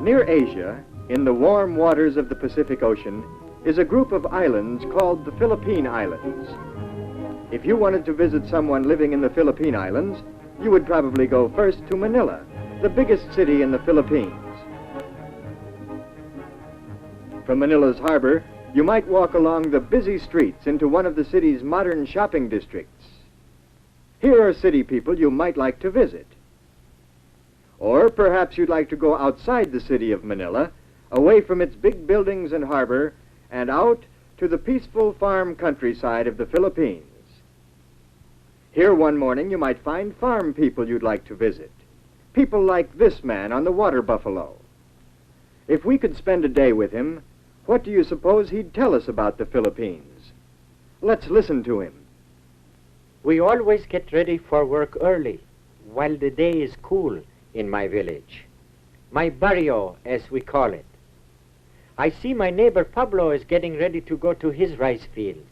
Near Asia, in the warm waters of the Pacific Ocean, is a group of islands called the Philippine Islands. If you wanted to visit someone living in the Philippine Islands, you would probably go first to Manila, the biggest city in the Philippines. From Manila's harbor, you might walk along the busy streets into one of the city's modern shopping districts. Here are city people you might like to visit. Or perhaps you'd like to go outside the city of Manila, away from its big buildings and harbor, and out to the peaceful farm countryside of the Philippines. Here one morning you might find farm people you'd like to visit. People like this man on the water buffalo. If we could spend a day with him, what do you suppose he'd tell us about the Philippines? Let's listen to him. We always get ready for work early, while the day is cool in my village. My barrio, as we call it. I see my neighbor Pablo is getting ready to go to his rice fields.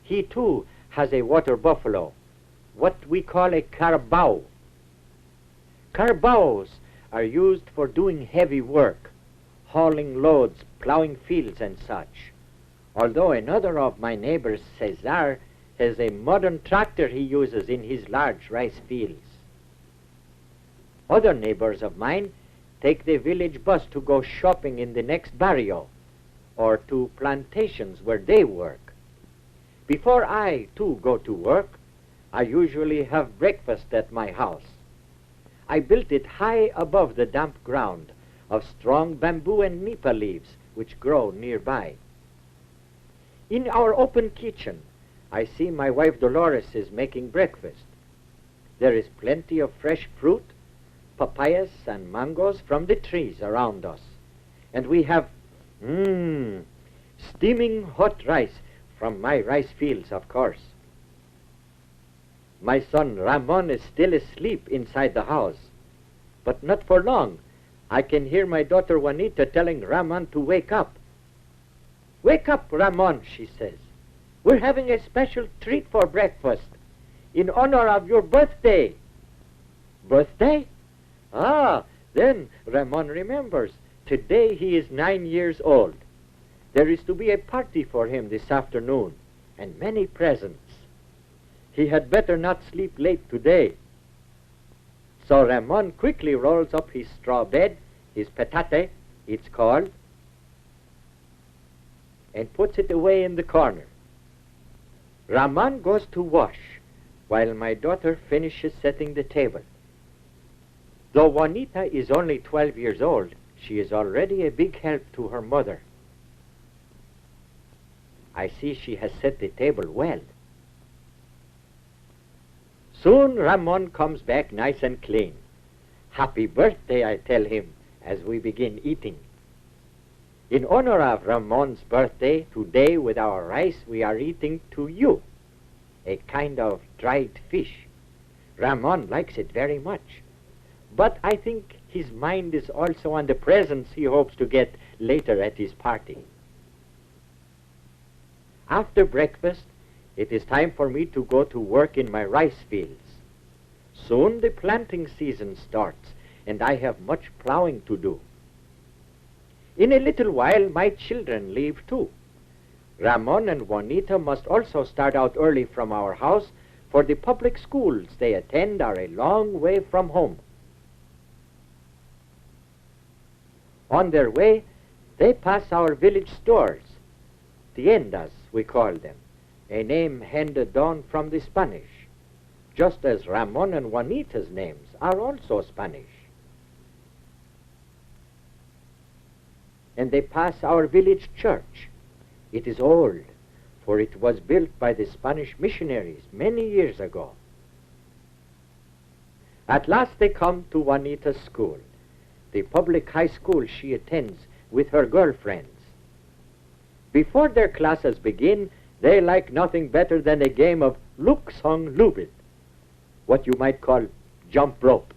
He too has a water buffalo, what we call a carabao. Carabaos are used for doing heavy work, hauling loads, plowing fields and such. Although another of my neighbors, Cesar, has a modern tractor he uses in his large rice fields. Other neighbors of mine take the village bus to go shopping in the next barrio or to plantations where they work. Before I, too, go to work, I usually have breakfast at my house. I built it high above the damp ground of strong bamboo and nipa leaves which grow nearby. In our open kitchen, I see my wife Dolores is making breakfast. There is plenty of fresh fruit, papayas and mangoes from the trees around us. And we have, steaming hot rice from my rice fields, of course. My son Ramon is still asleep inside the house, but not for long. I can hear my daughter Juanita telling Ramon to wake up. "Wake up, Ramon," she says. "We're having a special treat for breakfast in honor of your birthday." Birthday? Ah, then Ramon remembers. Today he is 9 years old. There is to be a party for him this afternoon, and many presents. He had better not sleep late today. So Ramon quickly rolls up his straw bed, his petate, it's called, and puts it away in the corner. Ramon goes to wash, while my daughter finishes setting the table. Though Juanita is only 12 years old, she is already a big help to her mother. I see she has set the table well. Soon Ramon comes back nice and clean. "Happy birthday," I tell him as we begin eating. In honor of Ramon's birthday, today with our rice we are eating tuyo, a kind of dried fish. Ramon likes it very much, but I think his mind is also on the presents he hopes to get later at his party. After breakfast, it is time for me to go to work in my rice fields. Soon the planting season starts, and I have much plowing to do. In a little while, my children leave too. Ramon and Juanita must also start out early from our house, for the public schools they attend are a long way from home. On their way, they pass our village stores, tiendas we call them, a name handed down from the Spanish, just as Ramon and Juanita's names are also Spanish. And they pass our village church. It is old, for it was built by the Spanish missionaries many years ago. At last they come to Juanita's school, the public high school she attends with her girlfriends. Before their classes begin, they like nothing better than a game of luksong lubid, what you might call jump rope.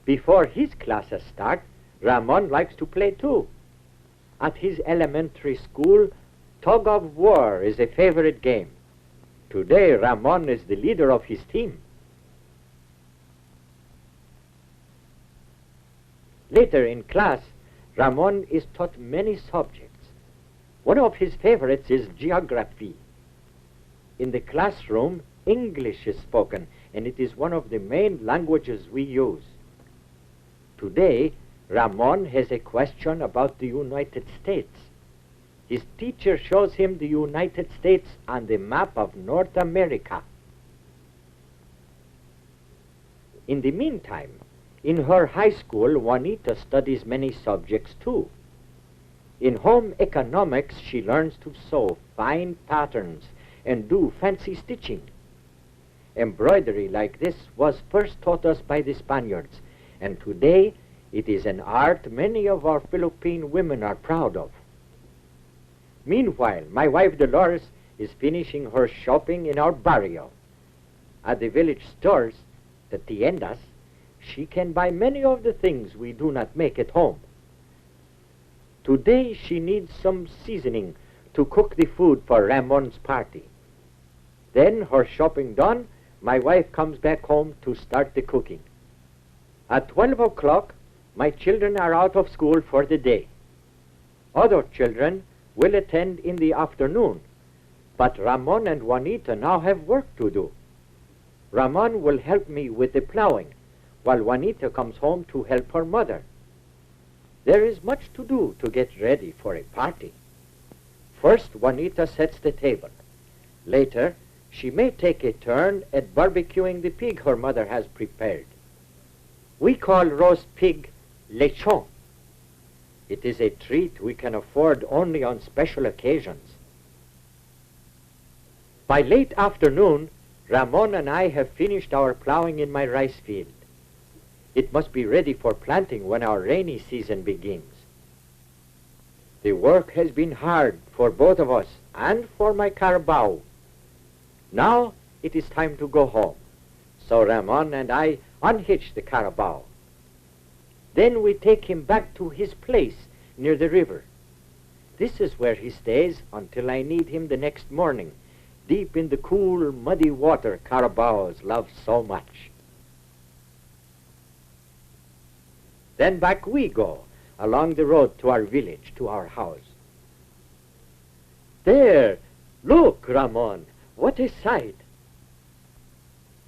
Before his classes start, Ramon likes to play too. At his elementary school, tug of war is a favorite game. Today, Ramon is the leader of his team. Later in class, Ramon is taught many subjects. One of his favorites is geography. In the classroom, English is spoken, and it is one of the main languages we use. Today, Ramon has a question about the United States. His teacher shows him the United States on the map of North America. In the meantime, in her high school, Juanita studies many subjects too. In home economics, she learns to sew fine patterns and do fancy stitching. Embroidery like this was first taught us by the Spaniards, and today it is an art many of our Philippine women are proud of. Meanwhile, my wife Dolores is finishing her shopping in our barrio. At the village stores, the tiendas, she can buy many of the things we do not make at home. Today she needs some seasoning to cook the food for Ramon's party. Then, her shopping done, my wife comes back home to start the cooking. At 12 o'clock, my children are out of school for the day. Other children will attend in the afternoon, but Ramon and Juanita now have work to do. Ramon will help me with the plowing, while Juanita comes home to help her mother. There is much to do to get ready for a party. First, Juanita sets the table. Later, she may take a turn at barbecuing the pig her mother has prepared. We call roast pig lechon. It is a treat we can afford only on special occasions. By late afternoon, Ramon and I have finished our plowing in my rice field. It must be ready for planting when our rainy season begins. The work has been hard for both of us and for my carabao. Now it is time to go home, so Ramon and I unhitch the carabao. Then we take him back to his place near the river. This is where he stays until I need him the next morning, deep in the cool, muddy water carabaos love so much. Then back we go, along the road to our village, to our house. There, look, Ramon, what a sight!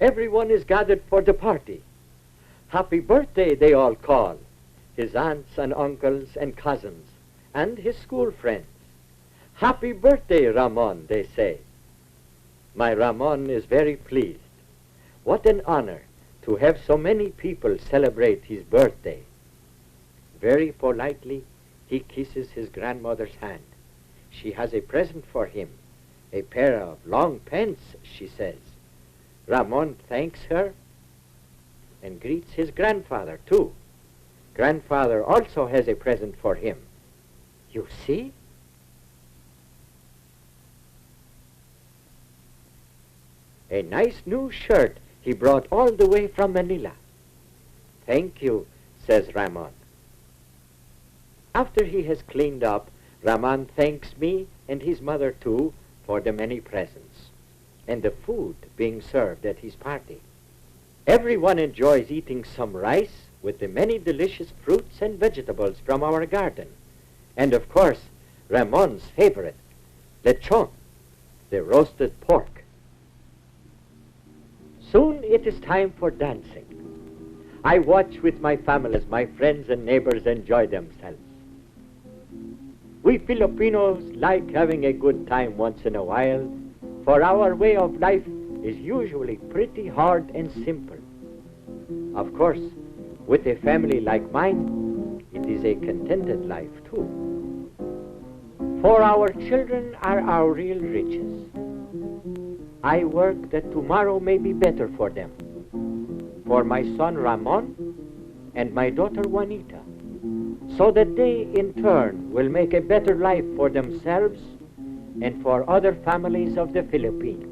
Everyone is gathered for the party. Happy birthday, they all call, his aunts and uncles and cousins, and his school friends. Happy birthday, Ramon, they say. My Ramon is very pleased. What an honor to have so many people celebrate his birthday. Very politely, he kisses his grandmother's hand. She has a present for him, a pair of long pants, she says. Ramon thanks her and greets his grandfather, too. Grandfather also has a present for him. You see? A nice new shirt he brought all the way from Manila. Thank you, says Ramon. After he has cleaned up, Ramon thanks me and his mother too for the many presents and the food being served at his party. Everyone enjoys eating some rice with the many delicious fruits and vegetables from our garden. And of course, Ramon's favorite, lechon, the roasted pork. Soon it is time for dancing. I watch with my family as my friends and neighbors enjoy themselves. We Filipinos like having a good time once in a while, for our way of life is usually pretty hard and simple. Of course, with a family like mine, it is a contented life too. For our children are our real riches. I work that tomorrow may be better for them, for my son Ramon and my daughter Juanita, so that they in turn will make a better life for themselves and for other families of the Philippines.